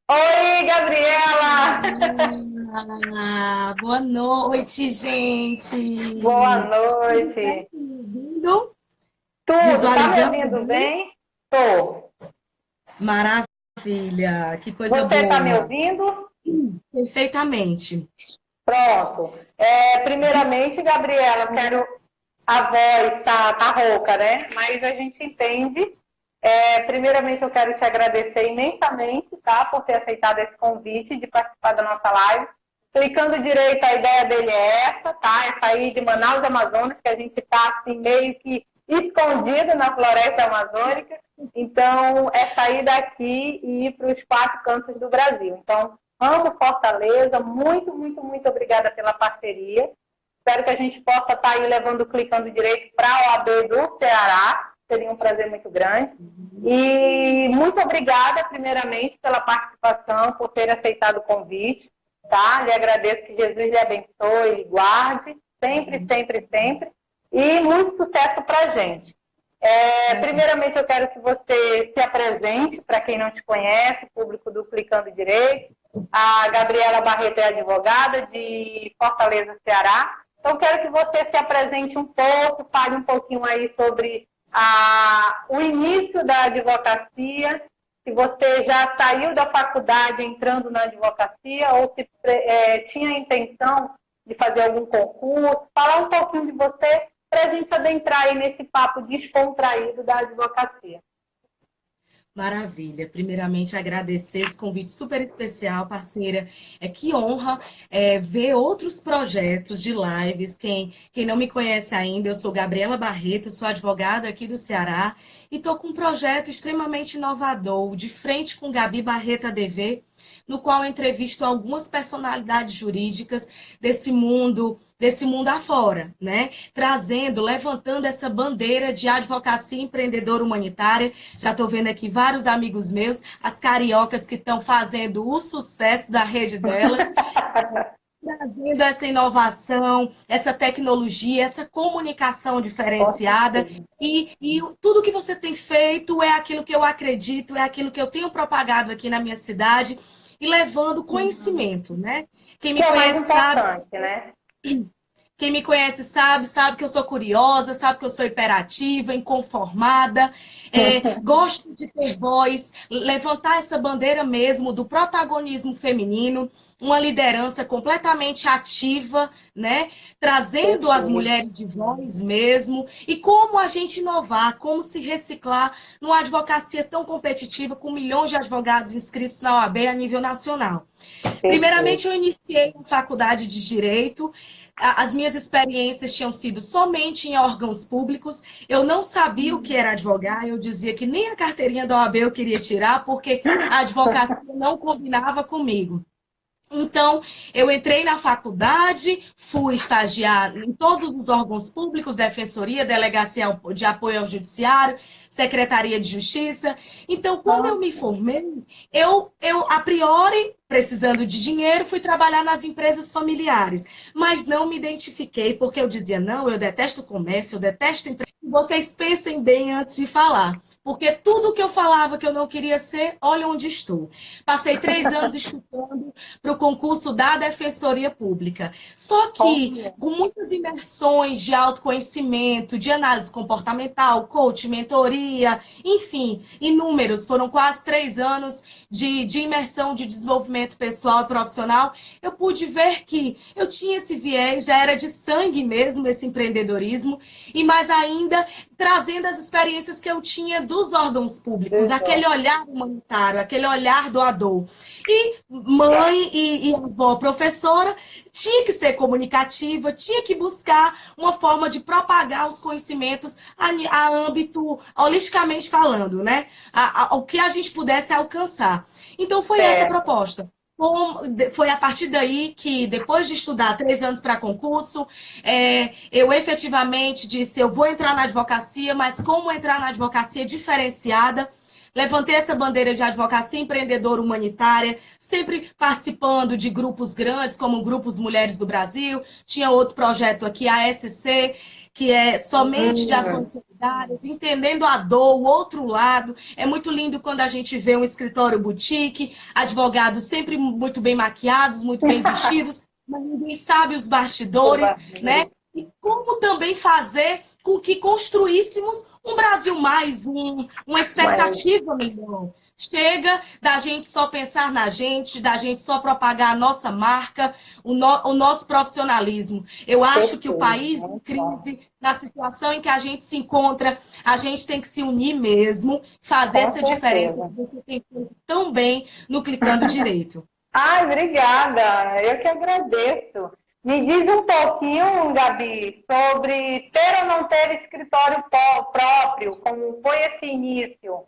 Oi, Gabriela! Boa noite, gente. Boa noite. Ouvindo? Tudo, tá me Visualizando ouvindo bem? bem? Tô. Maravilha, que coisa Você tá me boa. ouvindo? Perfeitamente. Pronto. De- Primeiramente, Gabriela, quero. A voz tá rouca, né? Mas a gente entende. Primeiramente, eu quero te agradecer imensamente, tá? Por ter aceitado esse convite de participar da nossa live. Clicando direito, a ideia dele é essa, tá? É sair de Manaus, Amazonas, que a gente está assim, meio que escondido na floresta amazônica. Então, é sair daqui e ir para os quatro cantos do Brasil. Então, amo Fortaleza, muito, muito, muito obrigada pela parceria. Espero que a gente possa estar aí levando, clicando direito para a OAB do Ceará. Seria um prazer muito grande. E muito obrigada, primeiramente, pela participação, por ter aceitado o convite. Tá? Lhe agradeço, que Jesus lhe abençoe, lhe guarde, sempre, sempre, sempre. E muito sucesso para a gente. Primeiramente, eu quero que você se apresente para quem não te conhece, público do Clicando Direito. A Gabriela Barreto é advogada de Fortaleza, Ceará. Então, quero que você se apresente um pouco, fale um pouquinho aí sobre o início da advocacia, se você já saiu da faculdade entrando na advocacia ou se tinha a intenção de fazer algum concurso. Falar um pouquinho de você para a gente adentrar aí nesse papo descontraído da advocacia. Maravilha. Primeiramente, agradecer esse convite super especial, parceira. Que honra ver outros projetos de lives. Quem não me conhece ainda, eu sou Gabriela Barreto, sou advogada aqui do Ceará e estou com um projeto extremamente inovador, de frente com Gabi Barreto ADV, no qual eu entrevisto algumas personalidades jurídicas desse mundo afora, né? Trazendo, levantando essa bandeira de advocacia empreendedora humanitária. Já estou vendo aqui vários amigos meus, as cariocas que estão fazendo o sucesso da rede delas, trazendo essa inovação, essa tecnologia, essa comunicação diferenciada. E tudo que você tem feito é aquilo que eu acredito, é aquilo que eu tenho propagado aqui na minha cidade e levando conhecimento, né? Quem Que me é o mais conhece sabe. importante, né? Quem me conhece sabe que eu sou curiosa, sabe que eu sou hiperativa, inconformada, gosto de ter voz, levantar essa bandeira mesmo do protagonismo feminino, uma liderança completamente ativa, né? Trazendo as Perfeito. mulheres de voz mesmo, e como a gente inovar, como se reciclar numa advocacia tão competitiva, com milhões de advogados inscritos na OAB a nível nacional. Perfeito. Primeiramente, eu iniciei na faculdade de Direito. As minhas experiências tinham sido somente em órgãos públicos. Eu não sabia o que era advogar. Eu dizia que nem a carteirinha da OAB eu queria tirar, porque a advocacia não combinava comigo. Então, eu entrei na faculdade, fui estagiar em todos os órgãos públicos, Defensoria, Delegacia de Apoio ao Judiciário, Secretaria de Justiça. Então, quando eu me formei, a priori, precisando de dinheiro, fui trabalhar nas empresas familiares, mas não me identifiquei, porque eu dizia, não, eu detesto comércio, eu detesto empresa. Vocês pensem bem antes de falar. Porque tudo que eu falava que eu não queria ser, olha onde estou. Passei 3 anos estudando para o concurso da Defensoria Pública. Só que, Olha, com muitas imersões de autoconhecimento, de análise comportamental, coach, mentoria, enfim, inúmeros, foram quase 3 anos de imersão de desenvolvimento pessoal e profissional, eu pude ver que eu tinha esse viés, já era de sangue mesmo esse empreendedorismo, e mais ainda trazendo as experiências que eu tinha dos órgãos públicos, aquele olhar humanitário, aquele olhar doador. E mãe e avó professora tinha que ser comunicativa, tinha que buscar uma forma de propagar os conhecimentos a âmbito, holisticamente falando, né? O que a gente pudesse alcançar. Então, foi essa a certo. proposta. Foi a partir daí que, depois de estudar 3 anos para concurso, eu efetivamente disse, eu vou entrar na advocacia, mas como entrar na advocacia diferenciada? Levantei essa bandeira de advocacia empreendedora humanitária, sempre participando de grupos grandes, como Grupos Mulheres do Brasil, tinha outro projeto aqui, a SC, que é somente de ações solidárias, entendendo a dor, o outro lado. É muito lindo quando a gente vê um escritório boutique, advogados sempre muito bem maquiados, muito bem vestidos, mas ninguém sabe os bastidores, né? E como também fazer com que construíssemos um Brasil mais, uma expectativa melhor. Chega da gente só pensar na gente, da gente só propagar a nossa marca, o nosso profissionalismo. Eu acho que o país em crise, na situação em que a gente se encontra, a gente tem que se unir mesmo, fazer essa diferença que você tem feito tão bem no Clicando Direito. Ai, obrigada. Eu que agradeço. Me diz um pouquinho, Gabi, sobre ter ou não ter escritório próprio, como foi esse início?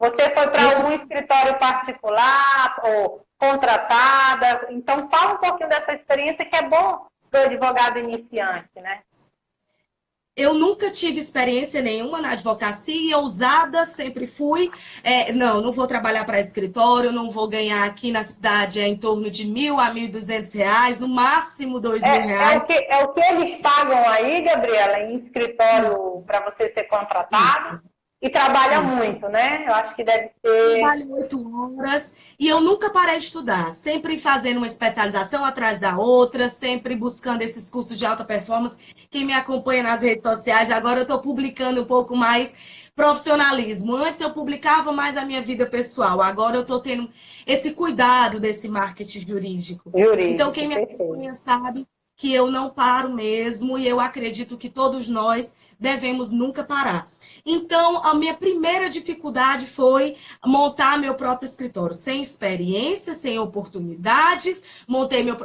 Você foi para algum escritório particular ou contratada? Então, fala um pouquinho dessa experiência que é bom para o advogado iniciante, né? Eu nunca tive experiência nenhuma na advocacia, ousada sempre fui. Não vou trabalhar para escritório, não vou ganhar aqui na cidade em torno de R$ 1.000 a R$ 1.200, no máximo R$ 2.000. É o que eles pagam aí, Gabriela, em escritório para você ser contratado? Isso. E trabalha muito, né? Eu acho que deve ser... Trabalho 8 horas e eu nunca parei de estudar. Sempre fazendo uma especialização atrás da outra, sempre buscando esses cursos de alta performance. Quem me acompanha nas redes sociais, agora eu estou publicando um pouco mais profissionalismo. Antes eu publicava mais a minha vida pessoal. Agora eu estou tendo esse cuidado desse marketing jurídico. Então quem me acompanha sabe que eu não paro mesmo e eu acredito que todos nós devemos nunca parar. Então, a minha primeira dificuldade foi montar meu próprio escritório. Sem experiência, sem oportunidades,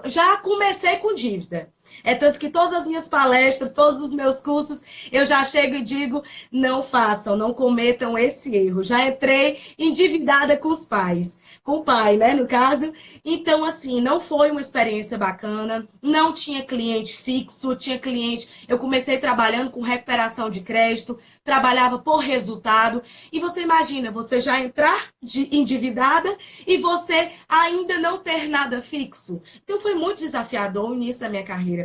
já comecei com dívida. É tanto que todas as minhas palestras, todos os meus cursos, eu já chego e digo, não façam, não cometam esse erro. Já entrei endividada com os pais. Com o pai, né, no caso. Então, assim, não foi uma experiência bacana. Não tinha cliente fixo, tinha cliente... Eu comecei trabalhando com recuperação de crédito, trabalhava por resultado. E você imagina, você já entrar endividada e você ainda não ter nada fixo. Então, foi muito desafiador o início da minha carreira.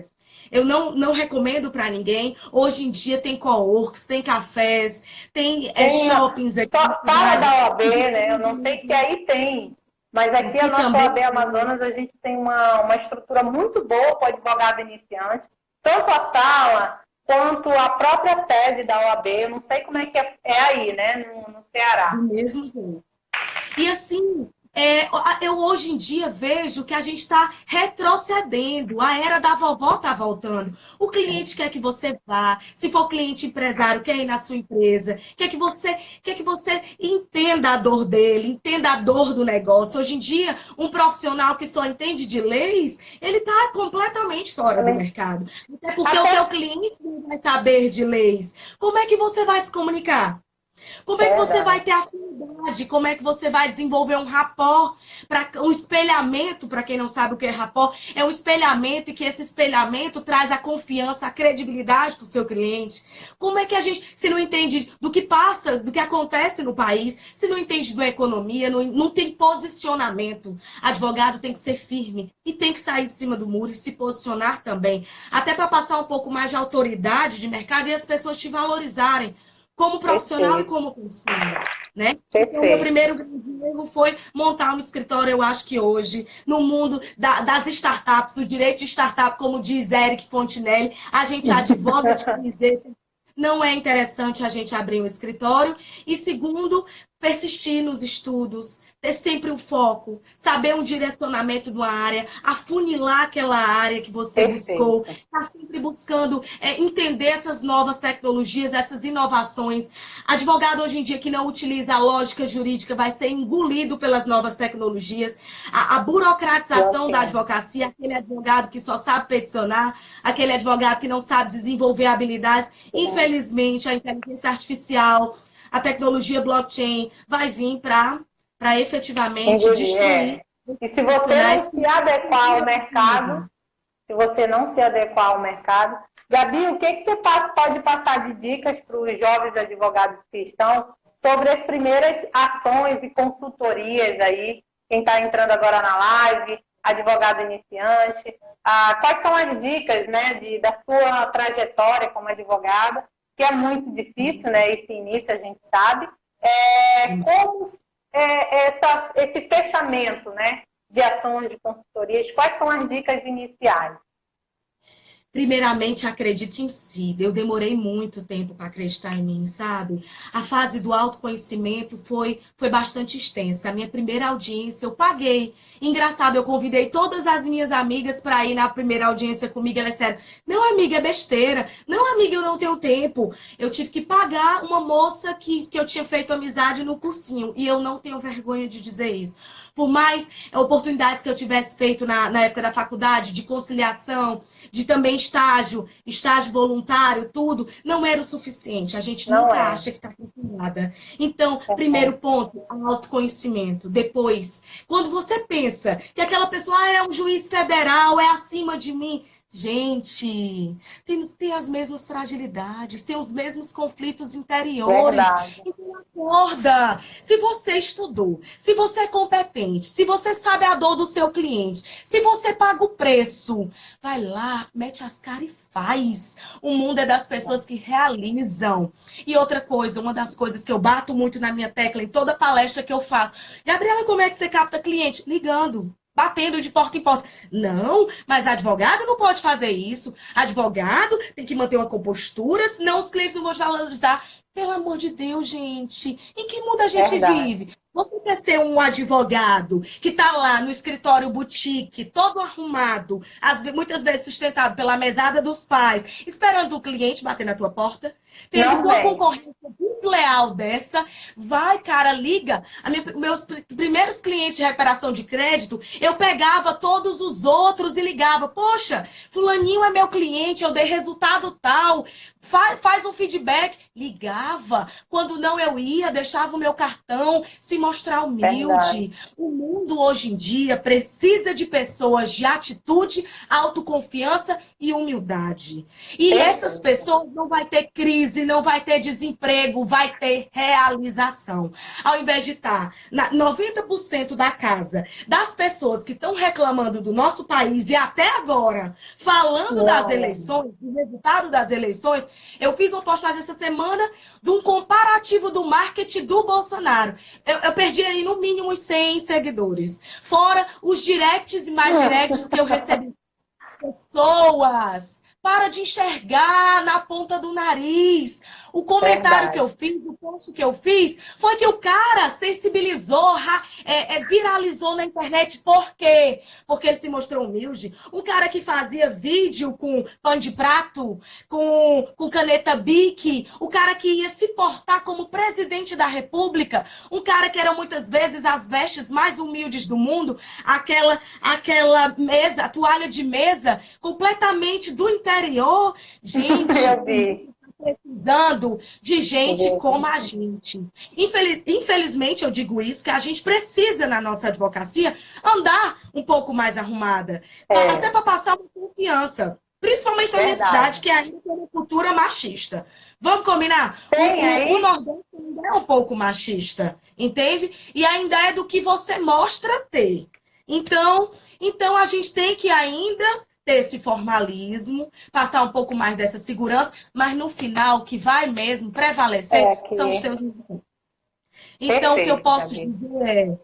Eu não recomendo para ninguém. Hoje em dia tem coworks, tem cafés, tem shoppings aqui. Fala da OAB, né? Eu não sei se aí tem, mas aqui a nossa OAB Amazonas, a gente tem uma estrutura muito boa para o advogado iniciante. Tanto a sala quanto a própria sede da OAB. Eu não sei como é que é aí, né? No Ceará. Do mesmo jeito. E assim... eu hoje em dia vejo que a gente está retrocedendo, a era da vovó está voltando. O cliente quer que você vá, se for cliente empresário, quer ir na sua empresa, quer que você entenda a dor dele, entenda a dor do negócio. Hoje em dia, um profissional que só entende de leis, ele está completamente fora do mercado. Até porque o teu cliente não vai saber de leis. Como é que você vai se comunicar? Como é que você vai ter afinidade? Como é que você vai desenvolver um rapport, um espelhamento, para quem não sabe o que é rapport, é um espelhamento e que esse espelhamento traz a confiança, a credibilidade para o seu cliente. Como é que a gente, se não entende do que passa, do que acontece no país, se não entende da economia, não tem posicionamento. Advogado tem que ser firme e tem que sair de cima do muro e se posicionar também. Até para passar um pouco mais de autoridade de mercado e as pessoas te valorizarem. Como profissional e como pessoa, né? Então, o meu primeiro grande erro foi montar um escritório. Eu acho que hoje, no mundo das startups, o direito de startup, como diz Eric Fontinelli, a gente advoga de camiseta. Não é interessante a gente abrir um escritório. E segundo, persistir nos estudos, ter sempre um foco, saber um direcionamento de uma área, afunilar aquela área que você buscou, estar sempre buscando entender essas novas tecnologias, essas inovações. Advogado hoje em dia que não utiliza a lógica jurídica vai ser engolido pelas novas tecnologias. A burocratização da advocacia, aquele advogado que só sabe peticionar, aquele advogado que não sabe desenvolver habilidades. Infelizmente, a inteligência artificial, a tecnologia blockchain vai vir para efetivamente destruir. E se você não se adequar ao mercado, Gabi, o que você pode passar de dicas para os jovens advogados que estão sobre as primeiras ações e consultorias aí, quem está entrando agora na live, advogado iniciante? Quais são as dicas, né, da sua trajetória como advogada, que é muito difícil, né, esse início a gente sabe, como esse fechamento, né, de ações de consultorias, quais são as dicas iniciais? Primeiramente, acredite em si. Eu demorei muito tempo para acreditar em mim, sabe? A fase do autoconhecimento foi bastante extensa. A minha primeira audiência eu paguei. Engraçado, eu convidei todas as minhas amigas para ir na primeira audiência comigo. Elas disseram, não, amiga, é besteira. Não, amiga, eu não tenho tempo. Eu tive que pagar uma moça que eu tinha feito amizade no cursinho. E eu não tenho vergonha de dizer isso. Por mais oportunidades que eu tivesse feito na época da faculdade, de conciliação, de também estágio voluntário, tudo, não era o suficiente. A gente nunca acha que está preparada. Então, primeiro ponto, autoconhecimento. Depois, quando você pensa que aquela pessoa é um juiz federal, é acima de mim, gente, tem as mesmas fragilidades, tem os mesmos conflitos interiores. Verdade. Então, acorda. Se você estudou, se você é competente, se você sabe a dor do seu cliente, se você paga o preço, vai lá, mete as caras e faz. O mundo é das pessoas que realizam. E outra coisa, uma das coisas que eu bato muito na minha tecla em toda palestra que eu faço. Gabriela, como é que você capta cliente? Ligando. Batendo de porta em porta. Não, mas advogado não pode fazer isso. Advogado tem que manter uma compostura, senão os clientes não vão te valorizar. Pelo amor de Deus, gente. Em que mundo a gente vive? Você quer ser um advogado que está lá no escritório boutique, todo arrumado, muitas vezes sustentado pela mesada dos pais, esperando o cliente bater na tua porta? Tendo uma concorrência desleal dessa, vai, cara, liga. Meus primeiros clientes de recuperação de crédito, eu pegava todos os outros e ligava. Poxa, fulaninho é meu cliente, eu dei resultado tal. Faz um feedback. Ligava. Quando não, eu ia, deixava o meu cartão, se mostrar humilde. Verdade. O mundo hoje em dia precisa de pessoas de atitude, autoconfiança e humildade. E essas pessoas não vai ter crise, não vai ter desemprego, vai ter realização. Ao invés de estar 90% da casa das pessoas que estão reclamando do nosso país e até agora falando das eleições, do resultado das eleições, eu fiz uma postagem essa semana de um comparativo do marketing do Bolsonaro. Eu perdi aí no mínimo uns 100 seguidores. Fora os directs e mais directs que eu recebi. Pessoas, para de enxergar na ponta do nariz. O comentário que eu fiz, o post que eu fiz, foi que o cara sensibilizou, viralizou na internet. Por quê? Porque ele se mostrou humilde. Um cara que fazia vídeo com pano de prato, com caneta Bic, o cara que ia se portar como presidente da República, um cara que era muitas vezes as vestes mais humildes do mundo, aquela mesa, toalha de mesa, completamente do interior. Gente, precisando de gente como a gente. Infelizmente, eu digo isso, que a gente precisa, na nossa advocacia, andar um pouco mais arrumada. Até para passar uma confiança. Principalmente na minha cidade, que ainda tem uma cultura machista. Vamos combinar? O Nordeste ainda é um pouco machista, entende? E ainda é do que você mostra ter. Então a gente tem que ainda ter esse formalismo, passar um pouco mais dessa segurança, mas no final, o que vai mesmo prevalecer são os teus interesses. Então, o que eu posso dizer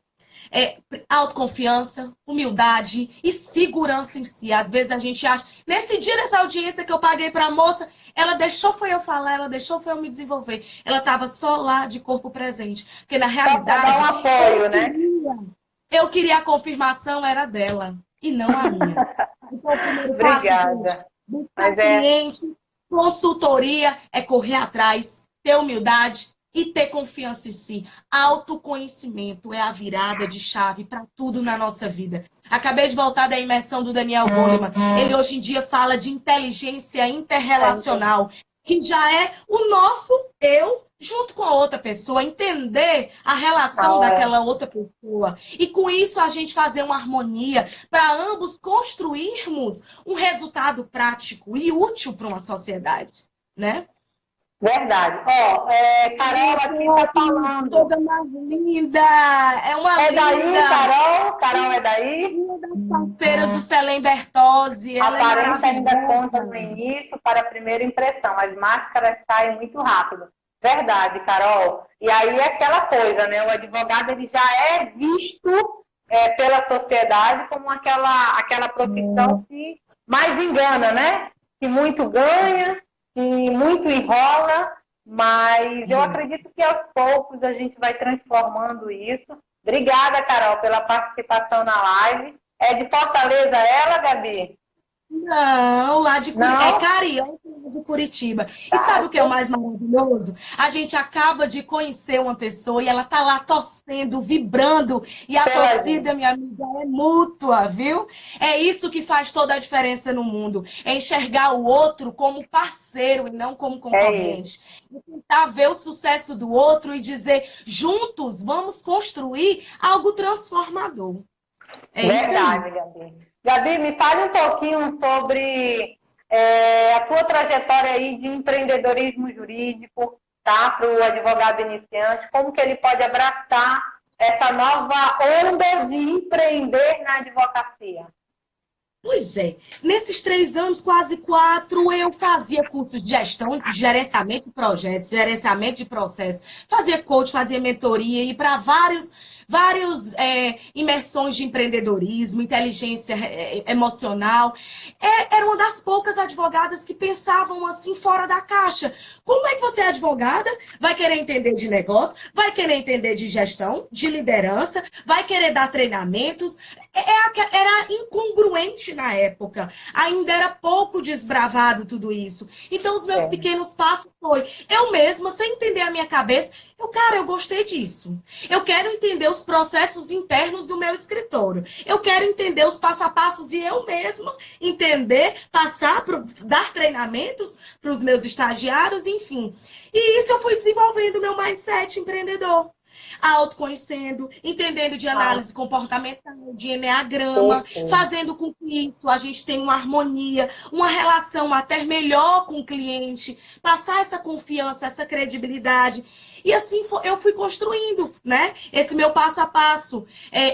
é autoconfiança, humildade e segurança em si. Às vezes a gente acha... Nesse dia dessa audiência que eu paguei para a moça, ela deixou foi eu falar, ela deixou foi eu me desenvolver. Ela estava só lá de corpo presente. Porque, na realidade, dar um apoio, né? Eu queria a confirmação, era dela, e não a minha. Então, o primeiro passo, gente, buscar cliente, consultoria, é correr atrás, ter humildade e ter confiança em si. Autoconhecimento é a virada de chave para tudo na nossa vida. Acabei de voltar da imersão do Daniel Goleman. Ele hoje em dia fala de inteligência interrelacional, que já é o nosso eu junto com a outra pessoa, entender a relação daquela outra pessoa. E com isso a gente fazer uma harmonia para ambos construirmos um resultado prático e útil para uma sociedade, né? Verdade. Ó, Carol aqui está falando. Toda mais linda! É uma É daí, linda! Carol? Carol é daí? Uma das parceiras do Selem Bertozzi. A Ela é aparência ainda conta no maravilhosa. início para a primeira impressão. As máscaras saem muito rápido. Verdade, Carol. E aí é aquela coisa, né? O advogado ele já é visto pela sociedade como aquela profissão que mais engana, né? Que muito ganha, que muito enrola, mas eu acredito que aos poucos a gente vai transformando isso. Obrigada, Carol, pela participação na live. É de Fortaleza ela, Gabi? Não, lá de Curitiba. É Não? Carioca de Curitiba. E Tá. sabe o que é o mais maravilhoso? A gente acaba de conhecer uma pessoa e ela tá lá torcendo, vibrando. E a Pela gente. torcida, minha amiga, é mútua, viu? É isso que faz toda a diferença no mundo. É enxergar o outro como parceiro e não como É isso. concorrente. É tentar ver o sucesso do outro e dizer, juntos, vamos construir algo transformador. É isso aí. Verdade, Gabi. Gabi, me fale um pouquinho sobre a tua trajetória aí de empreendedorismo jurídico, tá? Para o advogado iniciante, como que ele pode abraçar essa nova onda de empreender na advocacia? Pois é, nesses 3 anos, quase 4, eu fazia cursos de gestão, de gerenciamento de projetos, gerenciamento de processos, fazia coach, fazia mentoria e para vários imersões de empreendedorismo, inteligência emocional. Era uma das poucas advogadas que pensavam assim fora da caixa. Como é que você é advogada? Vai querer entender de negócio, vai querer entender de gestão, de liderança, vai querer dar treinamentos. Era incongruente na época. Ainda era pouco desbravado tudo isso. Então, os meus pequenos passos foi eu mesma, sem entender a minha cabeça, eu gostei disso. Eu quero entender os processos internos do meu escritório. Eu quero entender os passo a passos e eu mesma entender, dar treinamentos para os meus estagiários, enfim. E isso eu fui desenvolvendo meu mindset empreendedor. Autoconhecendo, entendendo de análise comportamental, de enneagrama, fazendo com que isso a gente tenha uma harmonia, uma relação até melhor com o cliente, passar essa confiança, essa credibilidade. E assim eu fui construindo, né? Esse meu passo a passo,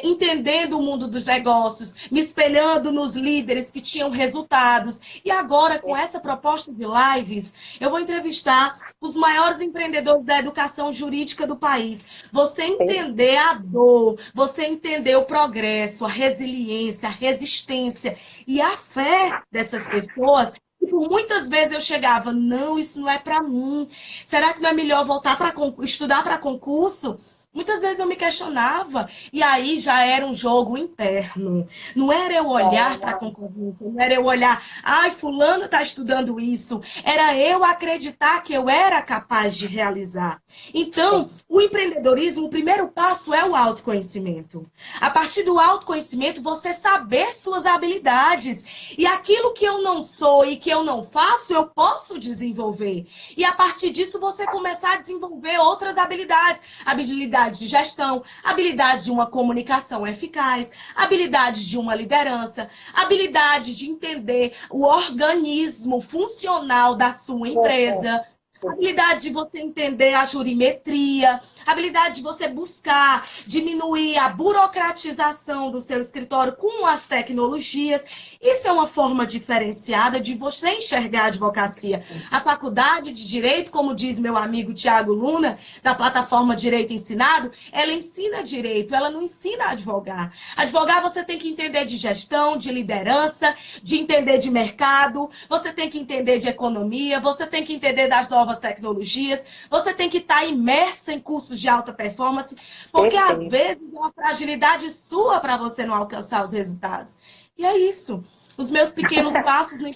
entendendo o mundo dos negócios, me espelhando nos líderes que tinham resultados. E agora, com essa proposta de lives, eu vou entrevistar os maiores empreendedores da educação jurídica do país. Você entender a dor, você entender o progresso, a resiliência, a resistência e a fé dessas pessoas. Por muitas vezes eu chegava, não, isso não é para mim. Será que não é melhor voltar para estudar para concurso? Muitas vezes eu me questionava, e aí já era um jogo interno. Não era eu olhar para a concorrência, não era eu olhar, ai, fulano está estudando isso. Era eu acreditar que eu era capaz de realizar. Então, o empreendedorismo, o primeiro passo é o autoconhecimento. A partir do autoconhecimento, você saber suas habilidades. E aquilo que eu não sou e que eu não faço, eu posso desenvolver. E a partir disso, você começar a desenvolver outras habilidades. Habilidades de gestão, habilidades de uma comunicação eficaz, habilidades de uma liderança, habilidades de entender o organismo funcional da sua empresa, habilidade de você entender a jurimetria, habilidade de você buscar diminuir a burocratização do seu escritório com as tecnologias. Isso é uma forma diferenciada de você enxergar a advocacia. A faculdade de Direito, como diz meu amigo Tiago Luna, da plataforma Direito Ensinado, ela ensina direito, ela não ensina a advogar. Advogar você tem que entender de gestão, de liderança, de entender de mercado, você tem que entender de economia, você tem que entender das novas tecnologias, você tem que estar imersa em cursos de alta performance, porque às vezes é uma fragilidade sua para você não alcançar os resultados. E é isso. Os meus pequenos passos no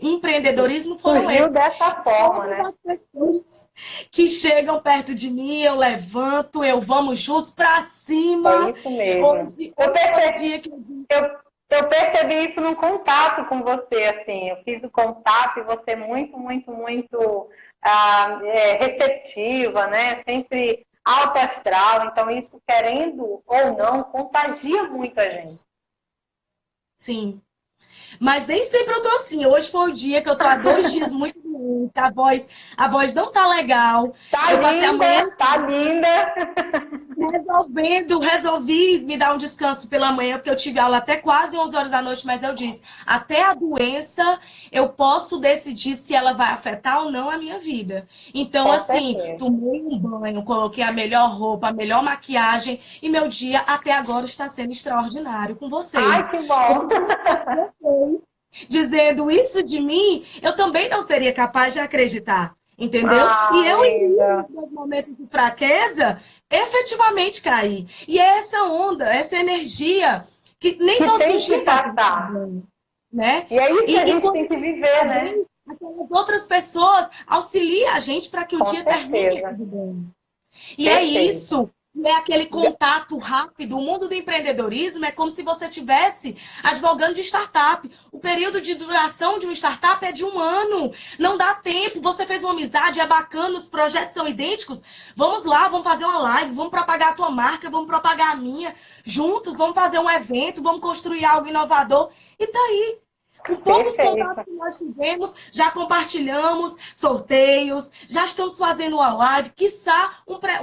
empreendedorismo foram Surgiu esses. dessa forma, né? Que chegam perto de mim, eu levanto, vamos juntos para cima. É isso mesmo. Hoje é o dia que eu percebi isso no contato com você, assim. Eu fiz o contato e você muito, muito, muito receptiva, né? Sempre alto astral. Então, isso, querendo ou não, contagia muito a gente. Sim. Mas nem sempre eu tô assim. Hoje foi o dia que eu tô há 2 dias muito doente. a voz não tá legal. Tá Eu passei a manhã linda, tá linda. resolvi me dar um descanso pela manhã, porque eu tive aula até quase 11 horas da noite, mas eu disse, até a doença eu posso decidir se ela vai afetar ou não a minha vida. Então, Com assim, certeza. tomei um banho, coloquei a melhor roupa, a melhor maquiagem, e meu dia até agora está sendo extraordinário com Ai, vocês. que Porque bom. se não fosse vocês dizendo isso de mim, eu também não seria capaz de acreditar. Entendeu? E Ah, eu, em linda. meus momentos de fraqueza, efetivamente caí. E é essa onda, essa energia, que nem Que todos os tem que dias a gente tá passar. bem, né? E é isso que a E gente quando tem a que gente viver, está né? bem, aquelas outras pessoas auxiliam a gente para que o Com dia termine certeza. tudo bem. E é Perfeito. isso. É aquele contato rápido. O mundo do empreendedorismo é como se você tivesse advogando de startup. O período de duração de uma startup é de 1 ano. Não dá tempo. Você fez uma amizade, é bacana, os projetos são idênticos. Vamos lá, vamos fazer uma live, vamos propagar a tua marca, vamos propagar a minha. Juntos, vamos fazer um evento, vamos construir algo inovador. E tá aí. Com poucos contatos Perfeito. que nós tivemos, já compartilhamos sorteios, já estamos fazendo uma live, quiçá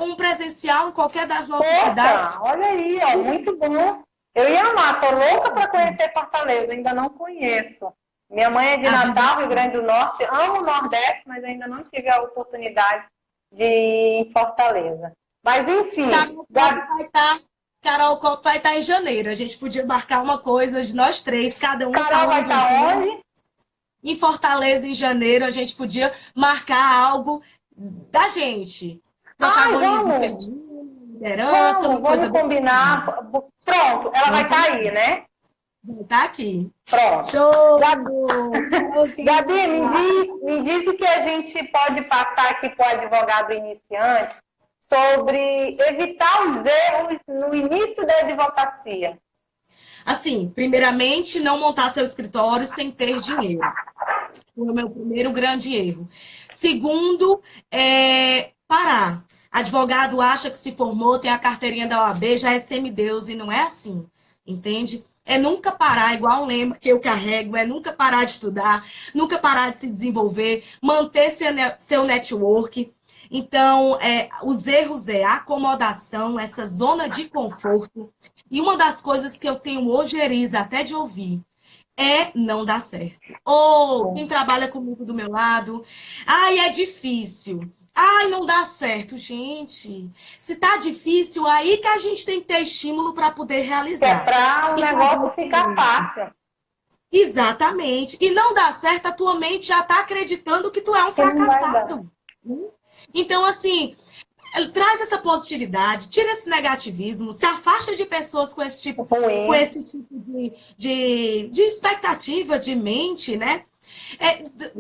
um presencial em qualquer das nossas cidades. Poxa, olha aí, ó, muito bom. Eu ia amar, tô louca para conhecer Fortaleza, ainda não conheço. Minha mãe é de A vida Natal, Rio Grande do Norte, amo o Nordeste, mas ainda não tive a oportunidade de ir em Fortaleza. Mas enfim, Carol Copo vai estar. Carol Copo vai estar em janeiro. A gente podia marcar uma coisa de nós três, cada um Carol vai falando de um estar tema. onde? Em Fortaleza, em janeiro, a gente podia marcar algo da gente. Ai, Protagonismo vamos, feminino, liderança, vamos, uma coisa vamos bem bacana. combinar. Pronto, ela vai Vamos estar combinar. aí, né? Vai estar aqui. Pronto. Show! Carolzinha. Gabi, me diz o que a gente pode passar aqui para o advogado iniciante sobre evitar os erros no início da advocacia. Assim, primeiramente, não montar seu escritório sem ter dinheiro. Foi o meu primeiro grande erro. Segundo, parar. Advogado acha que se formou, tem a carteirinha da OAB, já é semideus, e não é assim, entende? É nunca parar, igual um lema que eu carrego, é nunca parar de estudar, nunca parar de se desenvolver, manter seu network. Então, os erros é a acomodação, essa zona de conforto. E uma das coisas que eu tenho ojeriza até de ouvir é não dar certo. Ou quem trabalha comigo do meu lado, ai, é difícil. Ai, não dá certo, gente. Se tá difícil, aí que a gente tem que ter estímulo para poder Que é realizar. para o E negócio fazer ficar diferente. fácil. Exatamente. E não dá certo, a tua mente já tá acreditando que tu é um Que não vai dar. fracassado. Então, assim, traz essa positividade, tira esse negativismo, se afasta de pessoas com Ruim. esse tipo de expectativa, de mente, né?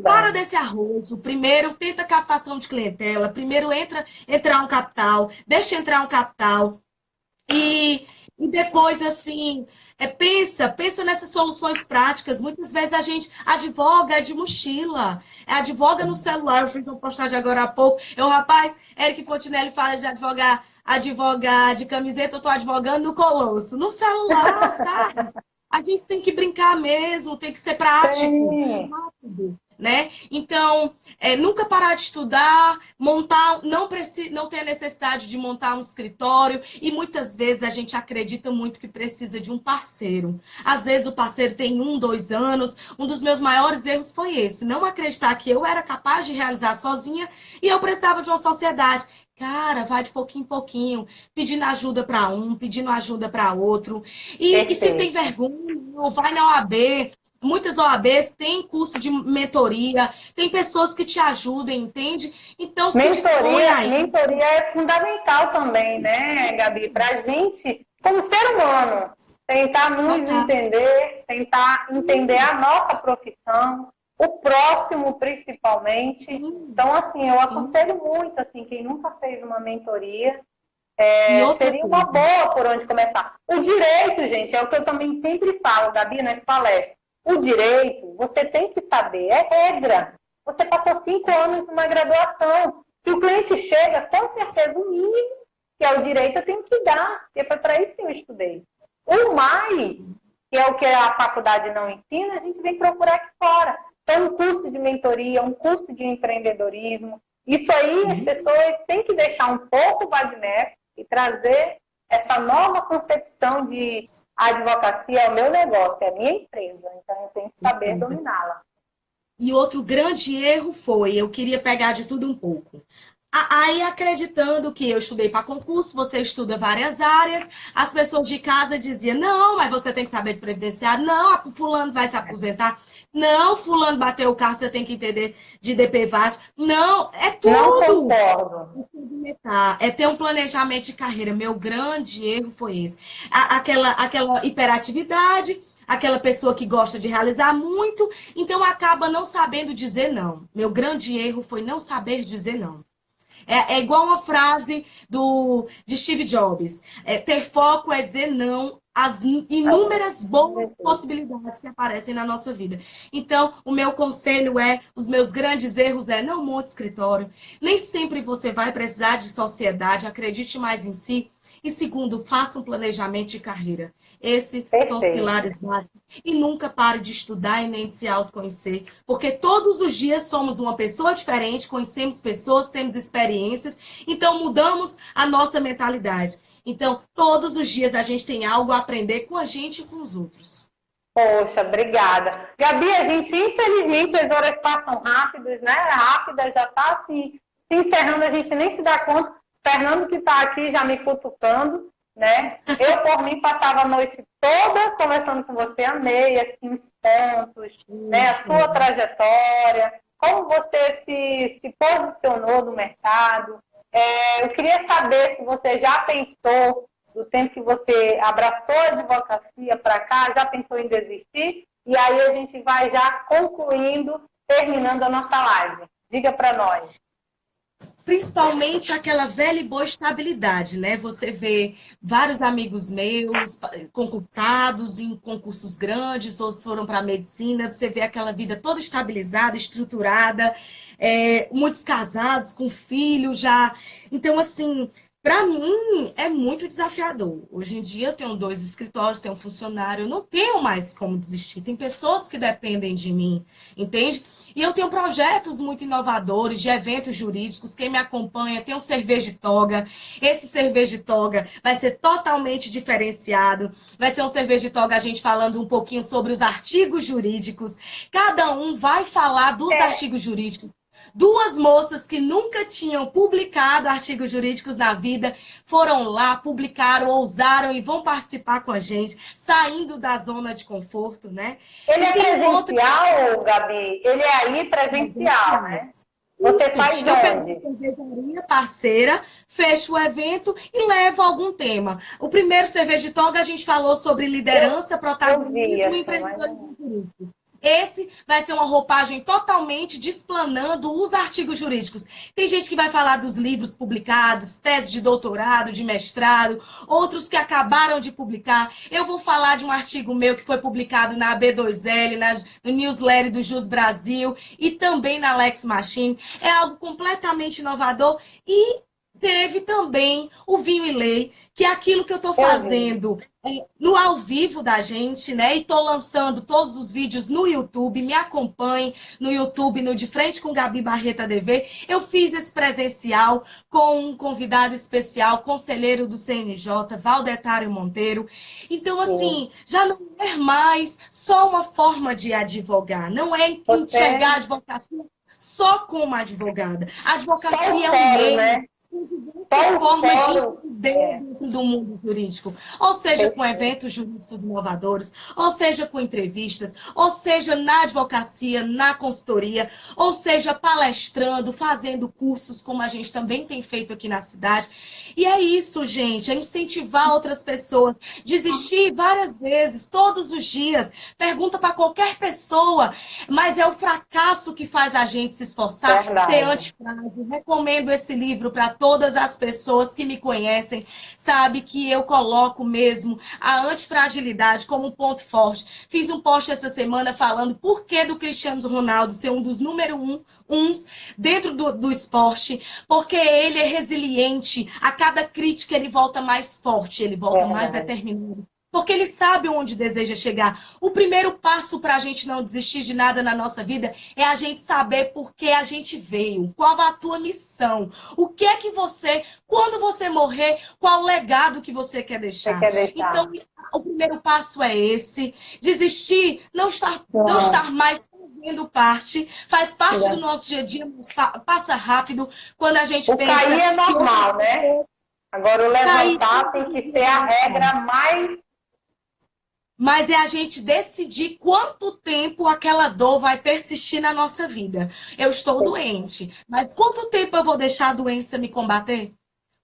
Para Dá. desse arrojo. Primeiro, tenta captação de clientela. Primeiro, entrar um capital. Deixa entrar um capital. E depois, assim, pensa nessas soluções práticas. Muitas vezes a gente advoga de mochila, advoga no celular. Eu fiz uma postagem agora há pouco. Rapaz, Eric Fontinelli fala de advogar de camiseta, eu estou advogando no Colosso. No celular, sabe? A gente tem que brincar mesmo, tem que ser prático, Sim. rápido, né? Então, nunca parar de estudar, montar, não ter necessidade de montar um escritório, e muitas vezes a gente acredita muito que precisa de um parceiro. Às vezes o parceiro tem 1, 2 anos. Um dos meus maiores erros foi esse, não acreditar que eu era capaz de realizar sozinha e eu precisava de uma sociedade. Cara, vai de pouquinho em pouquinho, pedindo ajuda para um, pedindo ajuda para outro. E se tem Perfeito. vergonha, vai na OAB. Muitas OABs têm curso de mentoria, tem pessoas que te ajudem, entende? Então se dispõe aí. Mentoria é fundamental também, né, Gabi? Para a gente, como ser humano, tentar nos Total. entender, tentar entender a nossa profissão, o próximo principalmente. Sim, Então, assim, eu sim. aconselho muito, assim, quem nunca fez uma mentoria, E outra seria uma coisa, boa por onde começar. O direito, gente, é o que eu também sempre falo, Gabi, nas palestras. O direito, você tem que saber, é regra. Você passou 5 anos numa graduação. Se o cliente chega, com certeza o mínimo que é o direito eu tenho que dar, porque foi para isso que eu estudei. O mais, que é o que a faculdade não ensina, a gente vem procurar aqui fora. Então, um curso de mentoria, um curso de empreendedorismo, isso aí as pessoas têm que deixar um pouco o vademecum e trazer essa nova concepção de a advocacia é o meu negócio, é a minha empresa, então eu tenho que saber dominá-la. E outro grande erro foi, eu queria pegar de tudo um pouco. Aí, acreditando que eu estudei para concurso, você estuda várias áreas, as pessoas de casa diziam, não, mas você tem que saber de previdenciário, não, fulano vai se aposentar, não, fulano bateu o carro, você tem que entender de DPVAT, não, é tudo. Não concordo. É ter um planejamento de carreira. Meu grande erro foi esse. Aquela hiperatividade, aquela pessoa que gosta de realizar muito, então acaba não sabendo dizer não. Meu grande erro foi não saber dizer não. É igual uma frase de Steve Jobs. Ter foco é dizer não às inúmeras boas possibilidades que aparecem na nossa vida. Então, o meu conselho os meus grandes erros não monte escritório. Nem sempre você vai precisar de sociedade, acredite mais em si. E segundo, faça um planejamento de carreira. Esses são os pilares básicos. E nunca pare de estudar e nem de se autoconhecer. Porque todos os dias somos uma pessoa diferente, conhecemos pessoas, temos experiências. Então, mudamos a nossa mentalidade. Então, todos os dias a gente tem algo a aprender com a gente e com os outros. Poxa, obrigada. Gabi, a gente, infelizmente, as horas passam rápidas, né? Rápida, já está assim, se encerrando, a gente nem se dá conta. Fernando, que está aqui, já me cutucando, né? Eu, por mim, passava a noite toda conversando com você, amei, assim, os pontos, né? A sua trajetória, como você se posicionou no mercado. Eu queria saber se você já pensou, do tempo que você abraçou a advocacia para cá, já pensou em desistir? E aí a gente vai já concluindo, terminando a nossa live. Diga para nós. Principalmente aquela velha e boa estabilidade, né? Você vê vários amigos meus concursados em concursos grandes, outros foram para a medicina, você vê aquela vida toda estabilizada, estruturada, muitos casados, com filhos já. Então, assim, para mim é muito desafiador. Hoje em dia eu tenho 2 escritórios, tenho um funcionário, eu não tenho mais como desistir. Tem pessoas que dependem de mim, entende? E eu tenho projetos muito inovadores de eventos jurídicos. Quem me acompanha tem um cerveja de toga. Esse cerveja de toga vai ser totalmente diferenciado. Vai ser um cerveja de toga a gente falando um pouquinho sobre os artigos jurídicos. Cada um vai falar dos artigos jurídicos. 2 moças que nunca tinham publicado artigos jurídicos na vida foram lá, publicaram, ousaram e vão participar com a gente, saindo da zona de conforto, né? Ele é presencial, Gabi? Ele é aí presencial, né? Você faz onde? Eu pego parceira, fecho o evento e levo algum tema. O primeiro cerveja de toga a gente falou sobre liderança, protagonismo e empreendedorismo jurídico. Esse vai ser uma roupagem totalmente desplanando os artigos jurídicos. Tem gente que vai falar dos livros publicados, teses de doutorado, de mestrado, outros que acabaram de publicar. Eu vou falar de um artigo meu que foi publicado na AB2L, no newsletter do Jus Brasil e também na Lex Machine. É algo completamente inovador e teve também o Vinho e Lei, que é aquilo que eu estou fazendo no ao vivo da gente, né? E estou lançando todos os vídeos no YouTube. Me acompanhe no YouTube, no De Frente com Gabi Barreto ADV. Eu fiz esse presencial com um convidado especial, conselheiro do CNJ, Valdetário Monteiro. Então, assim, já não é mais só uma forma de advogar. Não é enxergar a advocacia só como advogada. A advocacia é um meio... Né? Diversas formas de entender dentro do mundo jurídico, ou seja, com eventos jurídicos inovadores, ou seja, com entrevistas, ou seja, na advocacia, na consultoria, ou seja, palestrando, fazendo cursos, como a gente também tem feito aqui na cidade. E é isso, gente, é incentivar outras pessoas, desistir várias vezes, todos os dias, pergunta para qualquer pessoa, mas é o fracasso que faz a gente se esforçar, ser antifrágil. Recomendo esse livro para todas as pessoas que me conhecem, sabe que eu coloco mesmo a antifragilidade como um ponto forte. Fiz um post essa semana falando por que do Cristiano Ronaldo ser um dos número uns dentro do esporte, porque ele é resiliente, a cada crítica ele volta mais forte, ele volta mais determinado. porque ele sabe onde deseja chegar. O primeiro passo para a gente não desistir de nada na nossa vida é a gente saber por que a gente veio, qual a tua missão, o que é que você, quando você morrer, qual o legado que você quer deixar. Então, o primeiro passo é esse, desistir, não estar mais fazendo parte, faz parte do nosso dia a dia, mas passa rápido quando a gente pensa... O cair é normal, né? Agora, o levantar tem que ser a regra mais... Mas é a gente decidir quanto tempo aquela dor vai persistir na nossa vida. Eu estou doente, mas quanto tempo eu vou deixar a doença me combater?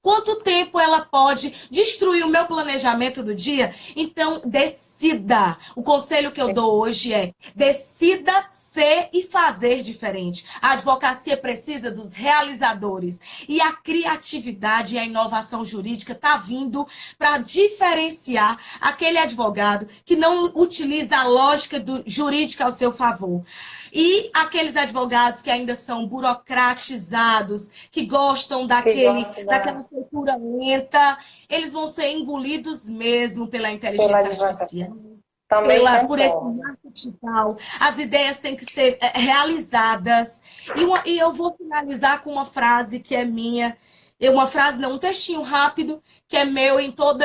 Quanto tempo ela pode destruir o meu planejamento do dia? Então, decida. O conselho que eu dou hoje é: decida ser e fazer diferente. A advocacia precisa dos realizadores. E a criatividade e a inovação jurídica está vindo para diferenciar aquele advogado que não utiliza a lógica jurídica ao seu favor. E aqueles advogados que ainda são burocratizados, que gostam daquela estrutura lenta, eles vão ser engolidos mesmo pela inteligência artificial. Por esse marketing digital. As ideias têm que ser realizadas. E eu vou finalizar com uma frase que é minha. Uma frase, não, um textinho rápido, que é meu,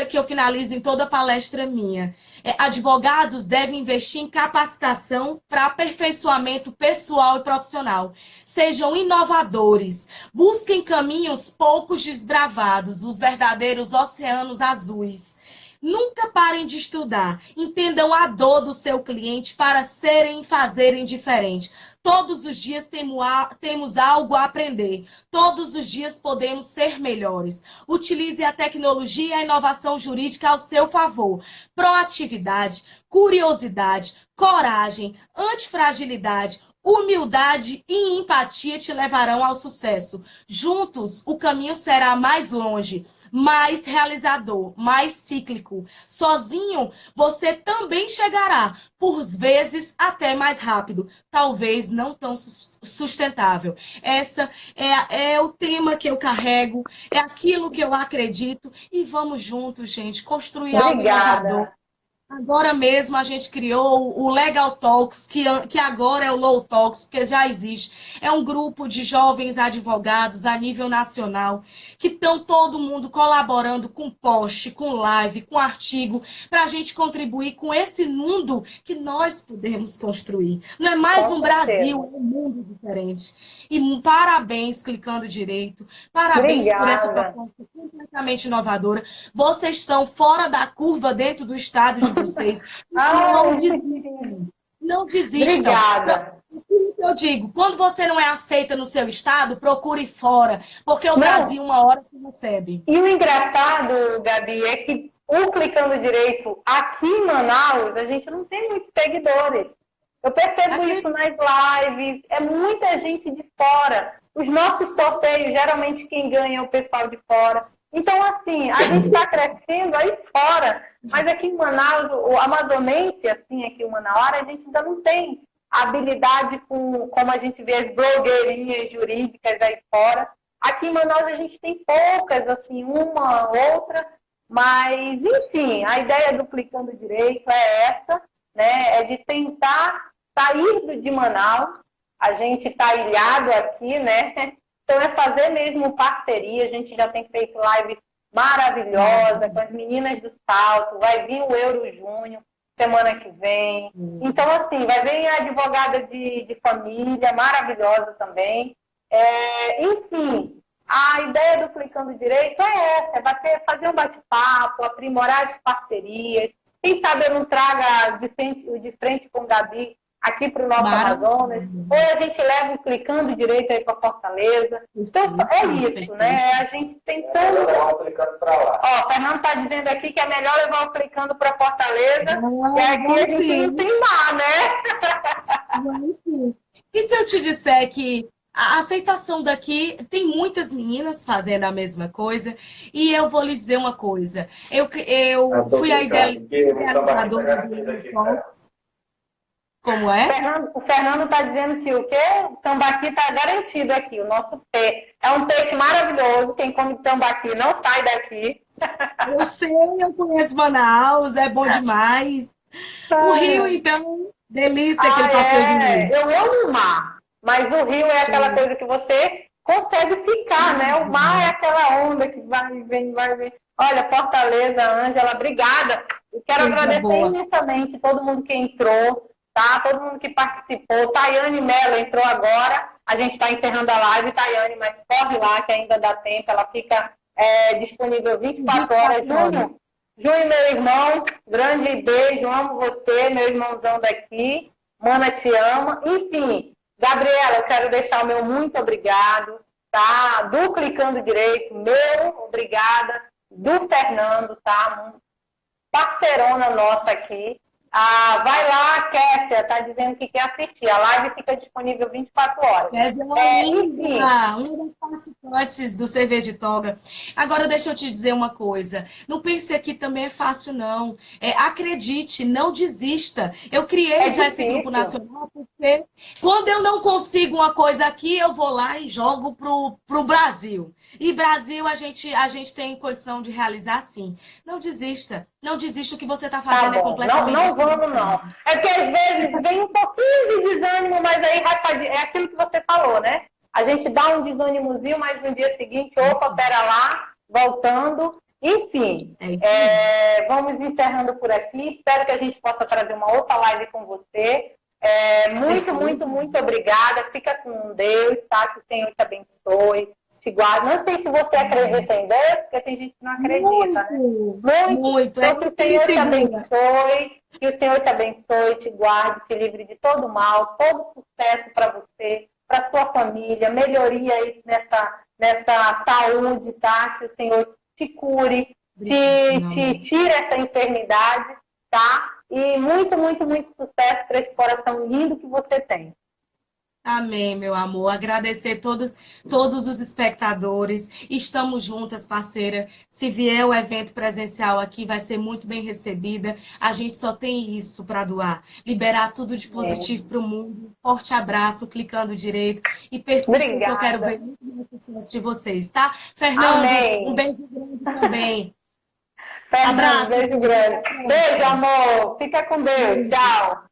que eu finalizo em toda palestra minha. Advogados devem investir em capacitação para aperfeiçoamento pessoal e profissional. Sejam inovadores. Busquem caminhos poucos desbravados, os verdadeiros oceanos azuis. Nunca parem de estudar. Entendam a dor do seu cliente para serem e fazerem diferente. Todos os dias temos algo a aprender. Todos os dias podemos ser melhores. Utilize a tecnologia e a inovação jurídica ao seu favor. Proatividade, curiosidade, coragem, antifragilidade, humildade e empatia te levarão ao sucesso. Juntos, o caminho será mais longe, mais realizador, mais cíclico. Sozinho, você também chegará, por vezes até mais rápido, talvez não tão sustentável. Essa é o tema que eu carrego, é aquilo que eu acredito, e vamos juntos, gente, construir algo inovador. Agora mesmo a gente criou o Legal Talks, que agora é o Low Talks, porque já existe. É um grupo de jovens advogados a nível nacional, que estão todo mundo colaborando com post, com live, com artigo, para a gente contribuir com esse mundo que nós podemos construir. Não é mais um Brasil, é um mundo diferente. E parabéns, Clicando Direito. Parabéns por essa proposta completamente inovadora. Vocês estão fora da curva dentro do estado de vocês. Não desistam. Não desistam. Obrigada. Eu digo, quando você não é aceita no seu estado, procure fora, porque o Brasil uma hora se recebe. E o engraçado, Gabi, é que o Clicando Direito aqui em Manaus, a gente não tem muitos seguidores. Eu percebo isso nas lives, é muita gente de fora. Os nossos sorteios, geralmente quem ganha é o pessoal de fora. Então, assim, a gente está crescendo aí fora, mas aqui em Manaus, o amazonense, assim, aqui em Manaus, a gente ainda não tem habilidade como a gente vê as blogueirinhas jurídicas aí fora. Aqui em Manaus a gente tem poucas, assim, uma, outra, mas, enfim, a ideia do Clicando Direito é essa, né? É de tentar sair de Manaus, a gente está ilhado aqui, né? Então é fazer mesmo parceria, a gente já tem feito lives maravilhosas com as meninas do Salto, vai vir o Euro Júnior semana que vem. Então, assim, vai vir a advogada de família, maravilhosa também. Enfim, a ideia do Clicando Direito é essa, é fazer um bate-papo, aprimorar as parcerias. Quem sabe eu não traga de frente com o Gabi aqui para o nosso Amazonas, ou a gente leva o Clicando Direito aí para Fortaleza. Então, é isso, né? A gente tentando... Ó, o Fernando está dizendo aqui que é melhor levar o Clicando para Fortaleza, e aqui a gente não tem mar, né? E se eu te disser que a aceitação daqui, tem muitas meninas fazendo a mesma coisa, e eu vou lhe dizer uma coisa. Eu fui a idealizadora do Talks. Como é? O Fernando está dizendo que o quê? O tambaqui está garantido aqui. O nosso peixe é um peixe maravilhoso. Quem come tambaqui não sai daqui. Eu sei, eu conheço Manaus, é bom demais. O Rio, então, delícia aquele passeio de Rio. Eu amo o mar, mas o rio é aquela coisa que você consegue ficar, né? O mar é aquela onda que vai e vem, vai e vem. Olha, Fortaleza, Ângela, obrigada. Eu quero agradecer imensamente todo mundo que entrou, tá? Todo mundo que participou. Tayane Mello entrou agora. A gente está encerrando a live, Tayane, mas corre lá que ainda dá tempo. Ela fica disponível 24 horas. Júnior, meu irmão, grande beijo, amo você, meu irmãozão daqui. Mana te ama. Enfim, Gabriela, eu quero deixar o meu muito obrigado, tá? Do Clicando Direito, meu obrigada. Do Fernando, tá? Parceirona nossa aqui. Vai lá, Kessia, tá dizendo que quer assistir. A live fica disponível 24 horas. Kessia é uma das participantes do Cerveja de Toga. Agora, deixa eu te dizer uma coisa. Não pense que também é fácil, não. Acredite, não desista. Eu criei já esse grupo nacional porque quando eu não consigo uma coisa aqui, eu vou lá e jogo pro Brasil. E Brasil, a gente tem condição de realizar, sim. Não desista. Não desista, o que você está fazendo é completamente... Não vamos, não. É que às vezes vem um pouquinho de desânimo, mas aí é aquilo que você falou, né? A gente dá um desânimozinho, mas no dia seguinte, opa, pera lá, voltando. Enfim, vamos encerrando por aqui. Espero que a gente possa trazer uma outra live com você. Muito obrigada. Fica com Deus, tá? Que o Senhor te abençoe, te guarde. Não sei se você acredita em Deus, porque tem gente que não acredita, né? Muito. Então, que o Senhor te abençoe, que o Senhor te abençoe, te guarde, te livre de todo mal, todo sucesso para você, para sua família, melhoria aí nessa saúde, tá? Que o Senhor te cure, te tire essa enfermidade, tá? E muito sucesso para esse coração lindo que você tem. Amém, meu amor. Agradecer todos os espectadores. Estamos juntas, parceira. Se vier o evento presencial aqui, vai ser muito bem recebida. A gente só tem isso para doar. Liberar tudo de positivo para o mundo. Forte abraço, Clicando Direito. E persistam que eu quero ver muito sucesso de vocês, tá? Fernando, um beijo grande também. Fernando, abraço. Beijo grande. Beijo, amor. Fica com Deus. Tchau.